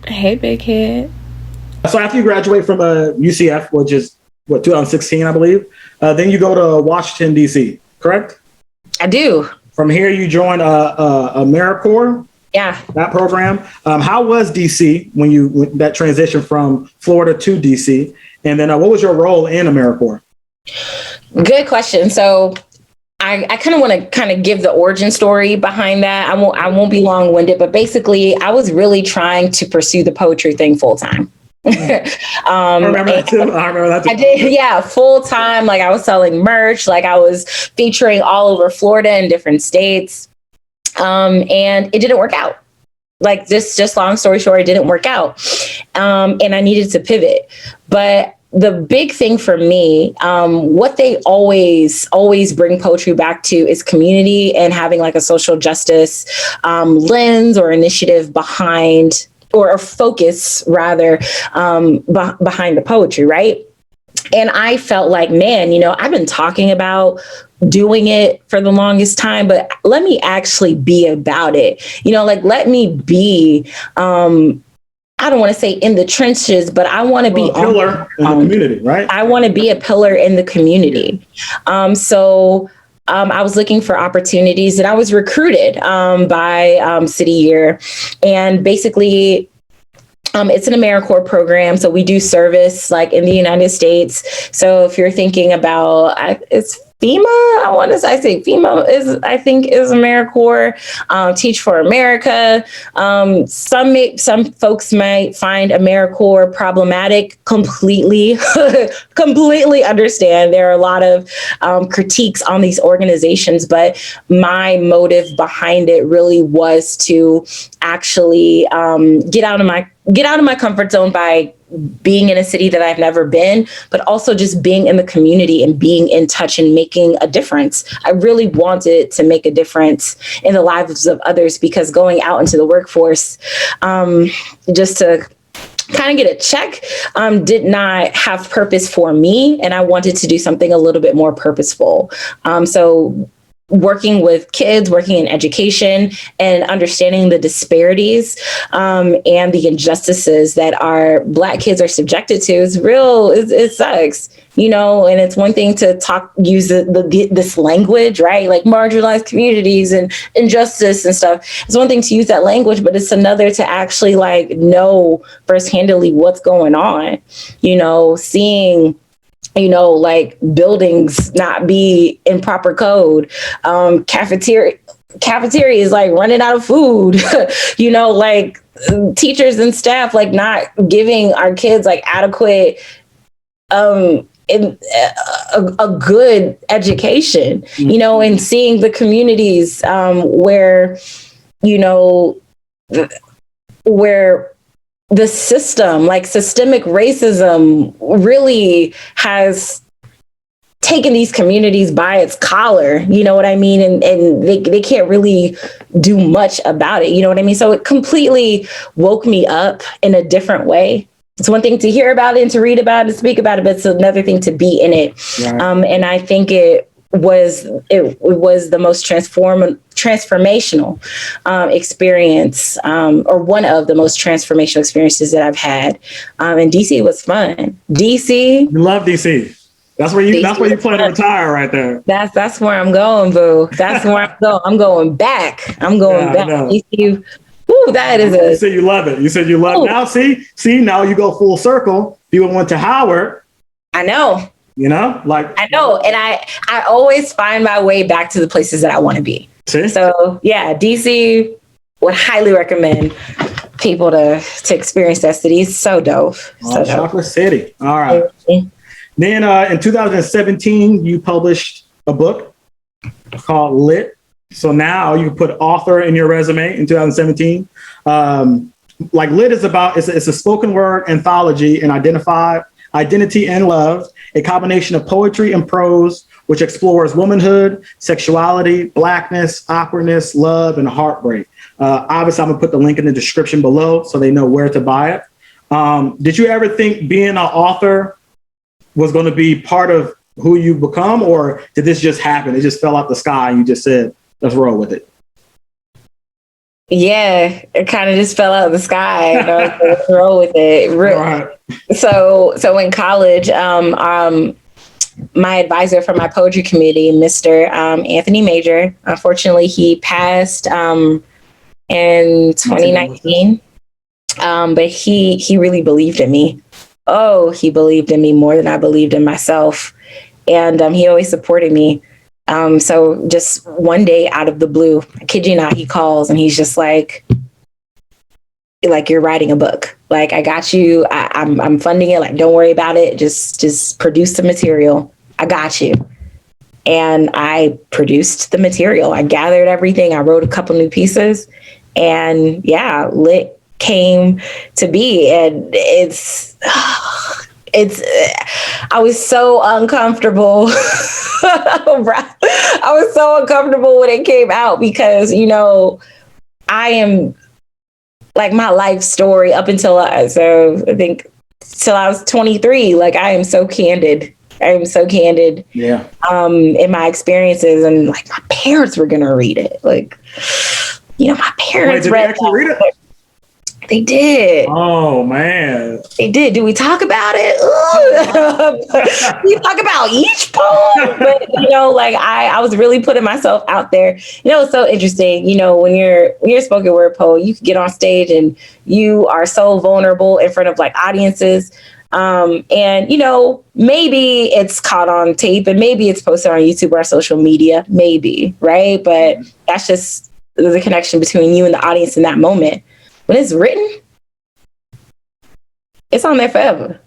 Hey, big head. So after you graduate from UCF, which is 2016, I believe, then you go to Washington D.C. Correct? I do. From here, you join Americorps. Yeah. That program. How was DC when that transition from Florida to DC? And then what was your role in Americorps? Good question. So I kind of want to give the origin story behind that. I won't be long winded, but basically I was really trying to pursue the poetry thing full time. I remember that too. I did, yeah, full time. Like I was selling merch, like I was featuring all over Florida in different states. And it didn't work out. Like just long story short, it didn't work out. And I needed to pivot. But the big thing for me, what they always bring poetry back to is community and having like a social justice lens or initiative behind, or a focus rather, behind the poetry, right? And I felt like, man, I've been talking about doing it for the longest time, but let me actually be about it. Let me be, I don't want to say in the trenches, but I want to be a pillar in the community, right? I want to be a pillar in the community. So I was looking for opportunities, and I was recruited by City Year, and basically it's an Americorps program. So we do service like in the United States. So if you're thinking about, it's FEMA, I think is Americorps, Teach for America. Some folks might find Americorps problematic. Completely understand. There are a lot of critiques on these organizations, but my motive behind it really was to actually get out of my comfort zone by being in a city that I've never been, but also just being in the community and being in touch and making a difference. I really wanted to make a difference in the lives of others, because going out into the workforce, just to kind of get a check, did not have purpose for me. And I wanted to do something a little bit more purposeful. So working with kids, working in education, and understanding the disparities and the injustices that our Black kids are subjected to is real. It sucks, and it's one thing to use this language, right? Like marginalized communities and injustice and stuff. It's one thing to use that language, but it's another to actually like know firsthandly what's going on, seeing like buildings not be in proper code, cafeteria is like running out of food, like teachers and staff like not giving our kids like adequate a good education, and seeing the communities where the system, like systemic racism, really has taken these communities by its collar, you know what I mean? And they can't really do much about it, you know what I mean? So it completely woke me up in a different way. It's one thing to hear about it and to read about it and speak about it, but it's another thing to be in it. Yeah. And I think it was the most transformational experience, or one of the most transformational experiences that I've had. And DC was fun. DC, you love DC. That's where you plan to retire, right there. That's where I'm going, boo. That's where I'm going. I'm going back. I'm going back. DC. Ooh, that is You said you love it. You said you love it. Now, see, now you go full circle. You went to Howard. I know. I know. And I always find my way back to the places that I want to be. See? So yeah, DC would highly recommend people to experience that city. It's so dope. So Chocolate City. All right. Mm-hmm. Then in 2017, you published a book called Lit. So now you put author in your resume in 2017. Like Lit is about, it's a spoken word anthology and identity and love, a combination of poetry and prose, which explores womanhood, sexuality, Blackness, awkwardness, love, and heartbreak. Obviously, I'm gonna put the link in the description below so they know where to buy it. Did you ever think being an author was going to be part of who you become, or did this just happen? It just fell out the sky and you just said, let's roll with it. Yeah, it kind of just fell out of the sky. And I was like, let's roll with it. Right. So in college, my advisor for my poetry committee, Mr. Anthony Major, unfortunately, he passed in 2019. But he really believed in me. Oh, he believed in me more than I believed in myself. And he always supported me. So just one day out of the blue, I kid you not, he calls and he's just like you're writing a book. Like, I got you. I'm funding it. Like, don't worry about it. Just produce the material. I got you. And I produced the material. I gathered everything. I wrote a couple new pieces, and yeah, Lit came to be. And it's I was so uncomfortable. I was so uncomfortable when it came out because, I am like, my life story up until I think till I was 23, like, I am so candid. Yeah. In my experiences, and like, my parents were gonna read it. Like, my parents read it. They did. Oh man. They did. Do we talk about it? We talk about each poem, but I was really putting myself out there. It's so interesting. When you're a spoken word poet, you can get on stage and you are so vulnerable in front of like audiences. And maybe it's caught on tape and maybe it's posted on YouTube or social media, maybe, right? But that's just the connection between you and the audience in that moment. When it's written, it's on there forever.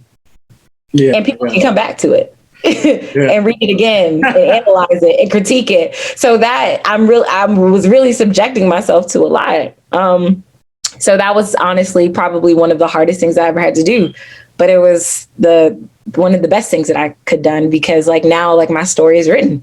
Yeah, and people can come back to it and read it again and analyze it and critique it. So that I was really subjecting myself to a lot. So that was honestly probably one of the hardest things I ever had to do. But it was one of the best things that I could done, because like now, like, my story is written.